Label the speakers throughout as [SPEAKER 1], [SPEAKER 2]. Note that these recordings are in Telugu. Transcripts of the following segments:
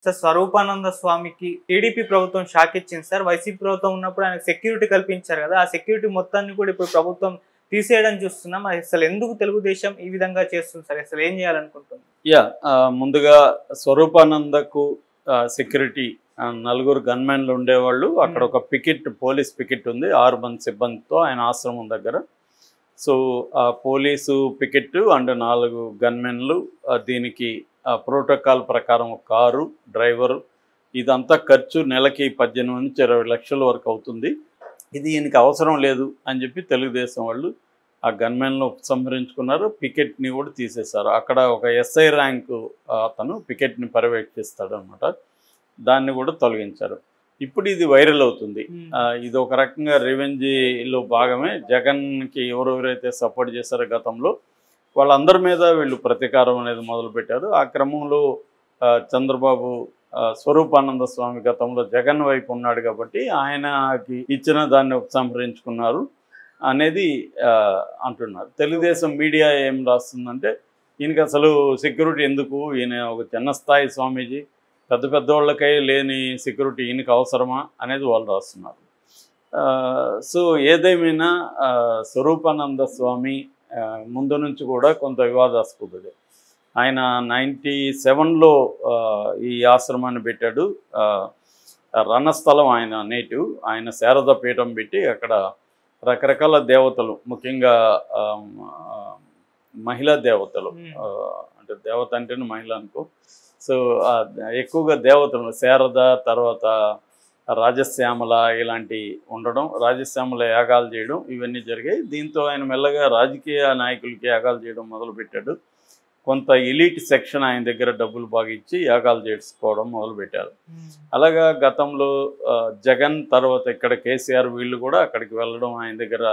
[SPEAKER 1] సార్ స్వరూపానంద స్వామికి టీడీపీ ప్రభుత్వం షాక్ ఇచ్చింది సార్. వైసీపీ ప్రభుత్వం ఉన్నప్పుడు ఆయనకు సెక్యూరిటీ కల్పించారు కదా, ఆ సెక్యూరిటీ మొత్తాన్ని కూడా ఇప్పుడు ప్రభుత్వం తీసేయడం చూస్తున్నాం. అసలు ఎందుకు తెలుగుదేశం ఈ విధంగా చేస్తుంది సార్? అసలు ఏం చేయాలనుకుంటుంది?
[SPEAKER 2] ముందుగా స్వరూపానందకు సెక్యూరిటీ నలుగురు గన్మెన్లు ఉండేవాళ్ళు. అక్కడ ఒక పికెట్, పోలీస్ పికెట్ ఉంది 6 మంది సిబ్బందితో ఆయన ఆశ్రమం దగ్గర. సో ఆ పోలీసు పికెట్ అండ్ 4 గన్మెన్లు, దీనికి ప్రోటోకాల్ ప్రకారం ఒక కారు, డ్రైవరు, ఇదంతా ఖర్చు నెలకి 18 నుంచి 20 లక్షల వరకు అవుతుంది. ఇది ఈయనకి అవసరం లేదు అని చెప్పి తెలుగుదేశం వాళ్ళు ఆ గన్మెన్లు ఉపసంహరించుకున్నారు. పికెట్ని కూడా తీసేశారు. అక్కడ ఒక ఎస్ఐ ర్యాంకు అతను పికెట్ని పర్యవేక్షిస్తాడు అనమాట, దాన్ని కూడా తొలగించారు. ఇప్పుడు ఇది వైరల్ అవుతుంది. ఇది ఒక రకంగా రివెంజ్లో భాగమే. జగన్కి ఎవరెవరైతే సపోర్ట్ చేశారో గతంలో వాళ్ళందరి మీద వీళ్ళు ప్రతీకారం అనేది మొదలుపెట్టారు. ఆ క్రమంలో చంద్రబాబు స్వరూపానంద స్వామి గతంలో జగన్ వైపు ఉన్నాడు కాబట్టి ఆయనకి ఇచ్చిన దాన్ని ఉపసంహరించుకున్నారు అనేది అంటున్నారు. తెలుగుదేశం మీడియా ఏం రాస్తుందంటే ఈయనకి అసలు సెక్యూరిటీ ఎందుకు, ఈయన ఒక చిన్న స్థాయి స్వామీజీ, పెద్ద పెద్దవాళ్ళకై లేని సెక్యూరిటీ ఈయనకి అవసరమా అనేది వాళ్ళు రాస్తున్నారు. సో ఏదేమైనా స్వరూపానంద స్వామి ముందు నుంచి కూడా కొంత వివాదాస్పదుడే. ఆయన 97లో ఈ ఆశ్రమాన్ని పెట్టాడు. రణస్థలం ఆయన నేటివ్. ఆయన శారద పీఠం పెట్టి అక్కడ రకరకాల దేవతలు, ముఖ్యంగా మహిళా దేవతలు, అంటే దేవత అంటేనే మహిళ అనుకో. సో ఎక్కువగా దేవతలు శారద, తర్వాత రాజశ్యామల ఇలాంటి ఉండడం, రాజశ్యామల యాగాలు చేయడం ఇవన్నీ జరిగాయి. దీంతో ఆయన మెల్లగా రాజకీయ నాయకులకి యాగాలు చేయడం మొదలుపెట్టాడు. కొంత ఎలీట్ సెక్షన్ ఆయన దగ్గర డబ్బులు బాగా ఇచ్చి యాగాలు చేసుకోవడం మొదలుపెట్టారు. అలాగా గతంలో జగన్, తర్వాత ఇక్కడ కేసీఆర్ వీళ్ళు కూడా అక్కడికి వెళ్ళడం, ఆయన దగ్గర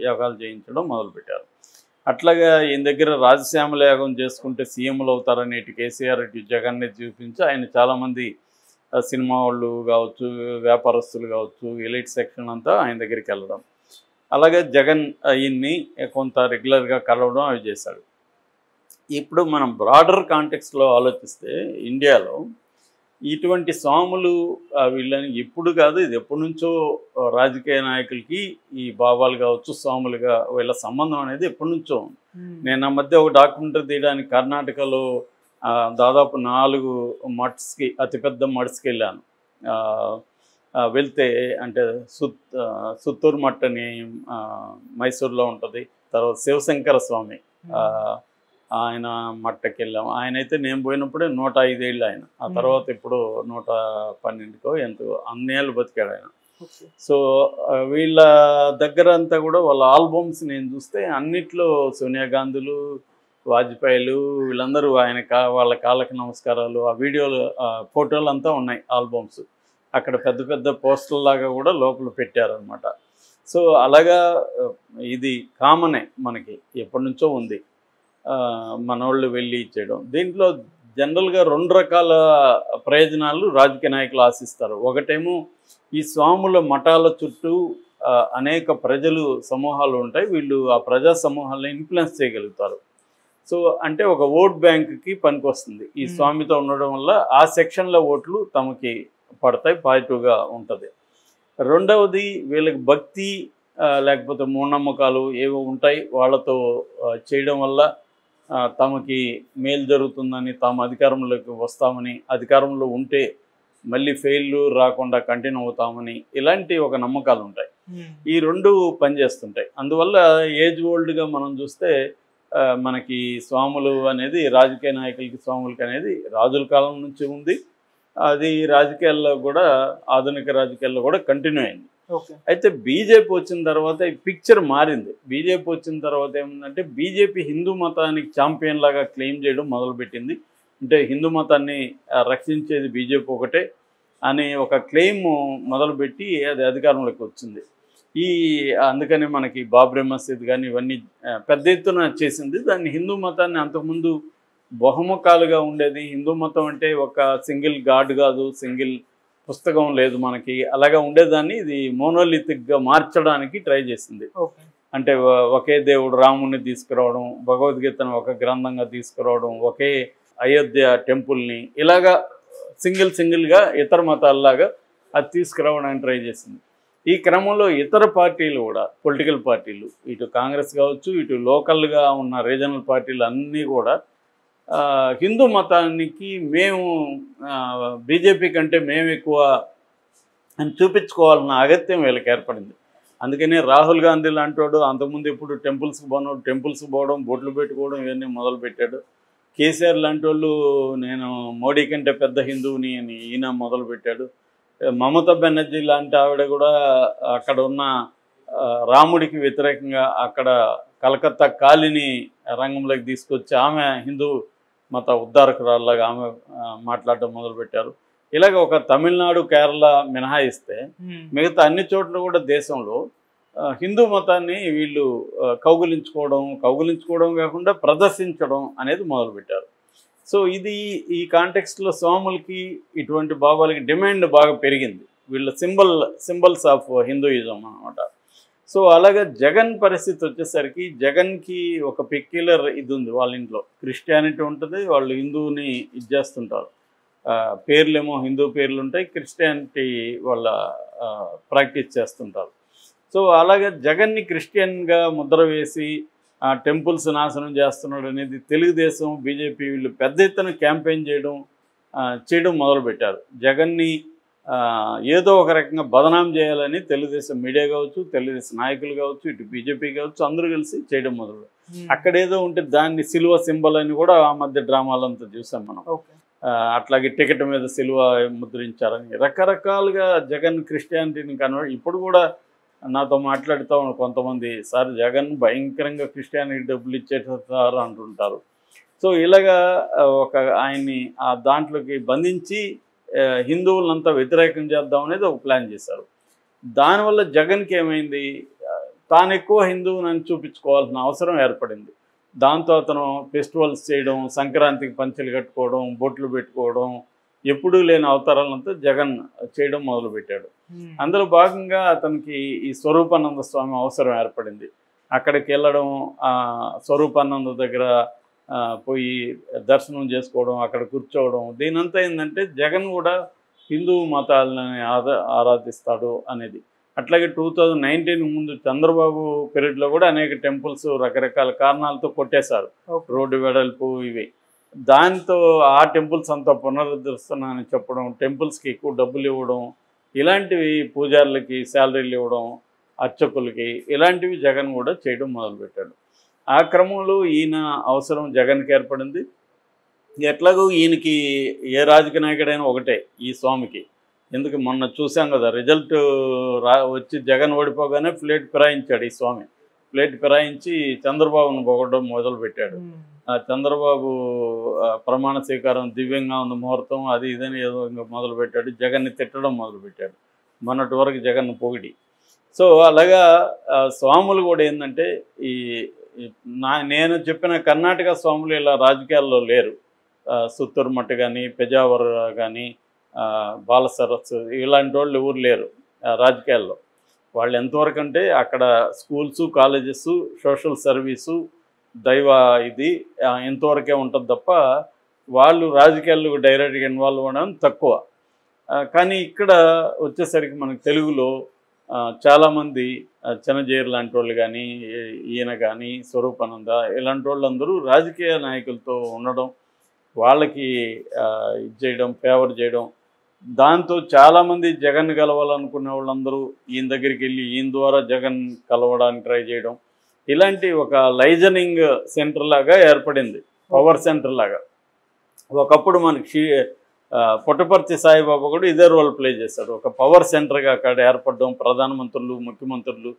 [SPEAKER 2] యాగాలు చేయించడం మొదలుపెట్టారు. అట్లాగా ఈయన దగ్గర రాజశ్యామల యాగం చేసుకుంటే సీఎంలు అవుతారనేటి కేసీఆర్ ఇటు జగన్ని చూపించి ఆయన చాలామంది సినిమా వాళ్ళు కావచ్చు, వ్యాపారస్తులు కావచ్చు, ఎలీట్ సెక్షన్ అంతా ఆయన దగ్గరికి వెళ్ళడం, అలాగే జగన్ ఈయన్ని కొంత రెగ్యులర్గా కలవడం అవి చేశాడు. ఇప్పుడు మనం బ్రాడర్ కాంటెక్స్లో ఆలోచిస్తే ఇండియాలో ఇటువంటి స్వాములు వీళ్ళని ఎప్పుడు కాదు, ఇది ఎప్పటి నుంచో రాజకీయ నాయకులకి ఈ బాబాలు కావచ్చు, స్వాములుగా వీళ్ళ సంబంధం అనేది ఎప్పటి నుంచో ఉంది. నేను ఆ మధ్య ఒక డాక్యుమెంటరీ తీయడానికి కర్ణాటకలో దాదాపు 4 మఠ్స్కి, అతిపెద్ద మఠ్స్కి వెళ్ళాను. వెళ్తే అంటే సుత్తూరు మఠ్ అని మైసూర్లో ఉంటుంది, తర్వాత శివశంకర స్వామి ఆయన మట్టకి వెళ్ళాము. ఆయన అయితే నేను పోయినప్పుడే 105 ఏళ్ళు ఆయన. ఆ తర్వాత ఇప్పుడు 112కో ఎంతో అన్నేళ్ళు బతికాడు ఆయన. సో వీళ్ళ దగ్గర అంతా కూడా వాళ్ళ ఆల్బమ్స్ నేను చూస్తే అన్నిట్లో సోనియా గాంధీలు, వాజ్పేయిలు వీళ్ళందరూ ఆయన వాళ్ళ కాళ్ళకి నమస్కారాలు, ఆ వీడియోలు, ఫోటోలు అంతా ఉన్నాయి ఆల్బమ్స్. అక్కడ పెద్ద పెద్ద పోస్టర్లాగా కూడా లోపల పెట్టారనమాట. సో అలాగా ఇది కామనే, మనకి ఎప్పటి నుంచో ఉంది మనోళ్ళు వెళ్ళి ఇచ్చేయడం. దీంట్లో జనరల్గా 2 రకాల ప్రయోజనాలు రాజకీయ నాయకులు ఆశిస్తారు. ఒకటేమో ఈ స్వాముల మఠాల చుట్టూ అనేక ప్రజలు సమూహాలు ఉంటాయి, వీళ్ళు ఆ ప్రజా సమూహాలను ఇన్ఫ్లుయెన్స్ చేయగలుగుతారు. సో అంటే ఒక ఓట్ బ్యాంక్కి పనికొస్తుంది ఈ స్వామితో ఉండడం వల్ల. ఆ సెక్షన్ల ఓట్లు తమకి పడతాయి, పాజిటివ్గా ఉంటుంది. రెండవది వీళ్ళకి భక్తి లేకపోతే మూఢనమ్మకాలు ఏవో ఉంటాయి, వాళ్ళతో చేయడం వల్ల తమకి మేలు జరుగుతుందని, తాము అధికారంలోకి వస్తామని, అధికారంలో ఉంటే మళ్ళీ ఫెయిల్ రాకుండా కంటిన్యూ అవుతామని, ఇలాంటి ఒక నమ్మకాలు ఉంటాయి. ఈ 2 పనిచేస్తుంటాయి. అందువల్ల ఏజ్ ఓల్డ్గా మనం చూస్తే మనకి స్వాములు అనేది రాజకీయ నాయకులకి, స్వాములకి అనేది రాజుల కాలం నుంచి ఉంది. అది రాజకీయాల్లో కూడా, ఆధునిక రాజకీయాల్లో కూడా కంటిన్యూ అయింది. అయితే బీజేపీ వచ్చిన తర్వాత ఈ పిక్చర్ మారింది. బీజేపీ వచ్చిన తర్వాత ఏముందంటే బీజేపీ హిందూ మతానికి ఛాంపియన్ లాగా క్లెయిమ్ చేయడం మొదలుపెట్టింది. అంటే హిందూ మతాన్ని రక్షించేది బీజేపీ ఒకటే అనే ఒక క్లెయిమ్ మొదలుపెట్టి అది అధికారంలోకి వచ్చింది. అందుకని మనకి బాబ్రీ మసీద్ కానీ ఇవన్నీ పెద్ద ఎత్తున చేసింది. దాన్ని హిందూ మతాన్ని అంతకుముందు బహుముఖాలుగా ఉండేది. హిందూ మతం అంటే ఒక సింగిల్ గాడ్ కాదు, సింగిల్ పుస్తకం లేదు మనకి, అలాగా ఉండేదాన్ని ఇది మోనోలిథిక్గా మార్చడానికి ట్రై చేసింది. అంటే ఒకే దేవుడు రాముడిని తీసుకురావడం, భగవద్గీతను ఒక గ్రంథంగా తీసుకురావడం, ఒకే అయోధ్య టెంపుల్ని ఇలాగా సింగిల్గా ఇతర మతాలలాగా అది తీసుకురావడానికి ట్రై చేసింది. ఈ క్రమంలో ఇతర పార్టీలు కూడా, పొలిటికల్ పార్టీలు, ఇటు కాంగ్రెస్ కావచ్చు, ఇటు లోకల్గా ఉన్న రీజనల్ పార్టీలు అన్నీ కూడా హిందూ మతానికి మేము బీజేపీ కంటే మేము ఎక్కువ అని చూపించుకోవాలన్న అగత్యం వీళ్ళకి ఏర్పడింది. అందుకనే రాహుల్ గాంధీ లాంటి వాడు అంతకుముందు ఇప్పుడు టెంపుల్స్కి పోవడం, బొట్లు పెట్టుకోవడం ఇవన్నీ మొదలుపెట్టాడు. కేసీఆర్ లాంటి వాళ్ళు నేను మోడీ కంటే పెద్ద హిందువుని అని ఈయన మొదలుపెట్టాడు. మమతా బెనర్జీ లాంటి ఆవిడ కూడా అక్కడ ఉన్న రాముడికి వ్యతిరేకంగా అక్కడ కలకత్తా కాలిని రంగంలోకి తీసుకొచ్చి ఆమె హిందూ మత ఉద్ధారకురాల్లాగా ఆమె మాట్లాడడం మొదలుపెట్టారు. ఇలాగ ఒక తమిళనాడు, కేరళ మినహాయిస్తే మిగతా అన్ని చోట్ల కూడా దేశంలో హిందూ మతాన్ని వీళ్ళు కౌగులించుకోవడం కాకుండా ప్రదర్శించడం అనేది మొదలుపెట్టారు. సో ఇది ఈ కాంటెక్స్ట్లో స్వాములకి ఇటువంటి భావాలకి డిమాండ్ బాగా పెరిగింది. వీళ్ళ సింబల్స్ ఆఫ్ హిందూయిజం అన్నమాట. సో అలాగే జగన్ పరిస్థితి వచ్చేసరికి జగన్కి ఒక పెక్యులర్ ఇది ఉంది. వాళ్ళ ఇంట్లో క్రిస్టియానిటీ ఉంటుంది, వాళ్ళు హిందూని ఇది చేస్తుంటారు. పేర్లేమో హిందూ పేర్లు ఉంటాయి, క్రిస్టియానిటీ వాళ్ళ ప్రాక్టీస్ చేస్తుంటారు. సో అలాగే జగన్ని క్రిస్టియన్గా ముద్ర వేసి టెంపుల్స్ నాశనం చేస్తున్నాడు అనేది తెలుగుదేశం, బీజేపీ వీళ్ళు పెద్ద ఎత్తున క్యాంపెయిన్ చేయడం మొదలుపెట్టారు. జగన్ని ఏదో ఒక రకంగా బదనాం చేయాలని తెలుగుదేశం మీడియా కావచ్చు, తెలుగుదేశం నాయకులు కావచ్చు, ఇటు బీజేపీ కావచ్చు, అందరూ కలిసి చేయడం మొదలు. అక్కడేదో ఉంటే దాన్ని సిలువ సింబల్ అని కూడా ఆ మధ్య డ్రామాలంతా చూసాం మనం. అట్లాగే టికెట్ మీద సిలువ ముద్రించారని రకరకాలుగా జగన్ క్రిస్టియానిటీని ఇప్పుడు కూడా నాతో మాట్లాడుతూ కొంతమంది, సార్ జగన్ భయంకరంగా క్రిస్టియానిటీ డబ్బులు ఇచ్చేస్తారు అంటుంటారు. సో ఇలాగా ఆయన్ని ఆ దాంట్లోకి బంధించి హిందువులంతా వ్యతిరేకం చేద్దాం అనేది ఒక ప్లాన్ చేశారు. దానివల్ల జగన్కి ఏమైంది, తాను ఎక్కువ హిందువుని చూపించుకోవాల్సిన అవసరం ఏర్పడింది. దాంతో అతను ఫెస్టివల్స్ చేయడం, సంక్రాంతికి పంచెలు కట్టుకోవడం, బొట్లు పెట్టుకోవడం, ఎప్పుడూ లేని అవతారాలంతా జగన్ చేయడం మొదలుపెట్టాడు. అందులో భాగంగా అతనికి ఈ స్వరూపానంద స్వామి అవసరం ఏర్పడింది. అక్కడికి వెళ్ళడం, స్వరూపానంద దగ్గర పోయి దర్శనం చేసుకోవడం, అక్కడ కూర్చోవడం, దీనంతా ఏంటంటే జగన్ కూడా హిందూ మతాలని ఆరాధిస్తాడు అనేది. అట్లాగే 2019 ముందు చంద్రబాబు పీరియడ్లో కూడా అనేక టెంపుల్స్ రకరకాల కారణాలతో కొట్టేశారు, రోడ్డు వెడల్పు ఇవి. దాంతో ఆ టెంపుల్స్ అంతా పునరుద్ధరిస్తున్నానని చెప్పడం, టెంపుల్స్కి ఎక్కువ డబ్బులు ఇవ్వడం, ఇలాంటివి పూజారులకి శాలరీలు ఇవ్వడం, అర్చకులకి, ఇలాంటివి జగన్ కూడా చేయడం మొదలుపెట్టాడు. ఆ క్రమంలో ఈయన అవసరం జగన్కి ఏర్పడింది. ఎట్లాగో ఈయనకి ఏ రాజకీయ నాయకుడైనా ఒకటే ఈ స్వామికి. ఎందుకు మొన్న చూసాం కదా, రిజల్ట్ వచ్చి జగన్ ఓడిపోగానే ప్లేట్ ఫిరాయించాడు ఈ స్వామి. ప్లేట్ ఫిరాయించి చంద్రబాబును పొగడం మొదలుపెట్టాడు. చంద్రబాబు ప్రమాణ స్వీకారం దివ్యంగా ఉంది, ముహూర్తం అది ఇదని ఏదో ఇంకా మొదలుపెట్టాడు. జగన్ని తిట్టడం మొదలుపెట్టాడు, మొన్నటి వరకు జగన్ను పొగిడి. సో అలాగా స్వాములు కూడా ఏంటంటే నేను చెప్పిన కర్ణాటక స్వాములు ఇలా రాజకీయాల్లో లేరు. సుత్తూరు మట్ట కానీ, పెజావర్ కానీ, బాలసరస్సు ఇలాంటి వాళ్ళు ఎవరు లేరు రాజకీయాల్లో. వాళ్ళు ఎంతవరకు అంటే అక్కడ స్కూల్స్, కాలేజెస్, సోషల్ సర్వీసు, దైవ ఇది ఎంతవరకే ఉంటుంది తప్ప వాళ్ళు రాజకీయాల్లో డైరెక్ట్గా ఇన్వాల్వ్ అవ్వడం తక్కువ. కానీ ఇక్కడ వచ్చేసరికి మనకు తెలుగులో చాలామంది చిన్నజీరు లాంటి వాళ్ళు కానీ, ఈయన కానీ, స్వరూపానంద ఇలాంటి వాళ్ళందరూ రాజకీయ నాయకులతో ఉండడం, వాళ్ళకి ఇది చేయడం, ఫేవర్ చేయడం, దాంతో చాలామంది జగన్ కలవాలనుకునే వాళ్ళందరూ ఈయన దగ్గరికి వెళ్ళి ఈయన ద్వారా జగన్ కలవడానికి ట్రై చేయడం, ఇలాంటి ఒక లైజనింగ్ సెంటర్ లాగా ఏర్పడింది, పవర్ సెంటర్ లాగా. ఒకప్పుడు మనకి పుట్టపర్తి సాయిబాబా కూడా ఇదే రోల్ ప్లే చేశాడు. ఒక పవర్ సెంటర్గా అక్కడ ఏర్పడడం, ప్రధానమంత్రులు, ముఖ్యమంత్రులు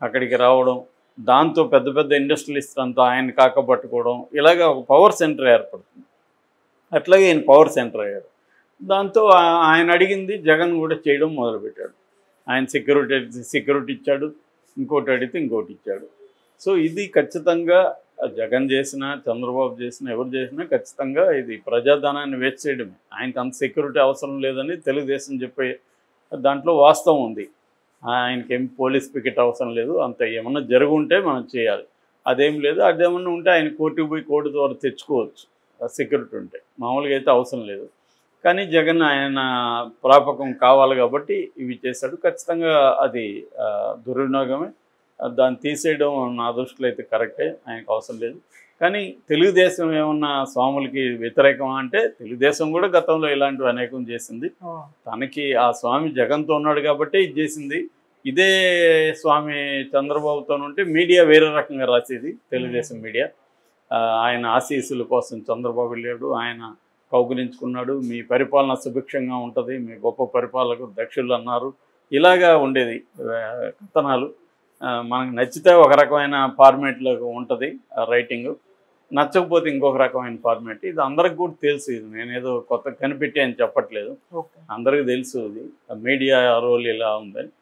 [SPEAKER 2] అక్కడికి రావడం, దాంతో పెద్ద పెద్ద ఇండస్ట్రియలిస్ట్ అంతా ఆయన కాకపట్టుకోవడం, ఇలాగ ఒక పవర్ సెంటర్ ఏర్పడుతుంది. అట్లాగే ఆయన పవర్ సెంటర్ అయ్యాడు. దాంతో ఆయన అడిగింది జగన్ కూడా చేయడం మొదలుపెట్టాడు. ఆయన సెక్యూరిటీ ఇచ్చాడు, ఇంకోటి అడిగితే ఇంకోటి ఇచ్చాడు. సో ఇది ఖచ్చితంగా జగన్ చేసినా, చంద్రబాబు చేసినా, ఎవరు చేసినా ఖచ్చితంగా ఇది ప్రజాధనాన్ని వేస్ట్ చేయడమే. ఆయనకు అంత సెక్యూరిటీ అవసరం లేదని తెలుగుదేశం చెప్పే దాంట్లో వాస్తవం ఉంది. ఆయనకేం పోలీస్ పికెట్ అవసరం లేదు, అంత ఏమన్నా జరుగుంటే మనం చేయాలి, అదేం లేదు. అదేమన్నా ఉంటే ఆయన కోర్టుకు పోయి కోర్టు ద్వారా తెచ్చుకోవచ్చు సెక్యూరిటీ ఉంటే, మామూలుగా అయితే అవసరం లేదు. కానీ జగన్ ఆయన ప్రాపకం కావాలి కాబట్టి ఇవి చేశాడు. ఖచ్చితంగా అది దుర్వినియోగమే. దాన్ని తీసేయడం నా దృష్టిలో అయితే కరెక్టే, ఆయనకు అవసరం లేదు. కానీ తెలుగుదేశం ఏమన్నా స్వాములకి వ్యతిరేకమా అంటే తెలుగుదేశం కూడా గతంలో ఇలాంటివి అనేకం చేసింది. తనకి ఆ స్వామి జగన్తో ఉన్నాడు కాబట్టి ఇది చేసింది. ఇదే స్వామి చంద్రబాబుతో ఉంటే మీడియా వేరే రకంగా రాసేది, తెలుగుదేశం మీడియా. ఆయన ఆశీస్సుల కోసం చంద్రబాబు వెళ్ళాడు, ఆయన కౌగులించుకున్నాడు, మీ పరిపాలన సుభిక్షంగా ఉంటుంది, మీ గొప్ప పరిపాలకులు దక్షులు అన్నారు, ఇలాగా ఉండేది కథనాలు. మనకు నచ్చితే ఒక రకమైన ఫార్మేట్లో ఉంటుంది రైటింగ్, నచ్చకపోతే ఇంకొక రకమైన ఫార్మేట్. ఇది అందరికి కూడా తెలుసు, ఇది నేనేదో కొత్త కనిపెట్టి అని చెప్పట్లేదు, అందరికీ తెలుసు ఇది మీడియా రోల్ ఇలా ఉందని.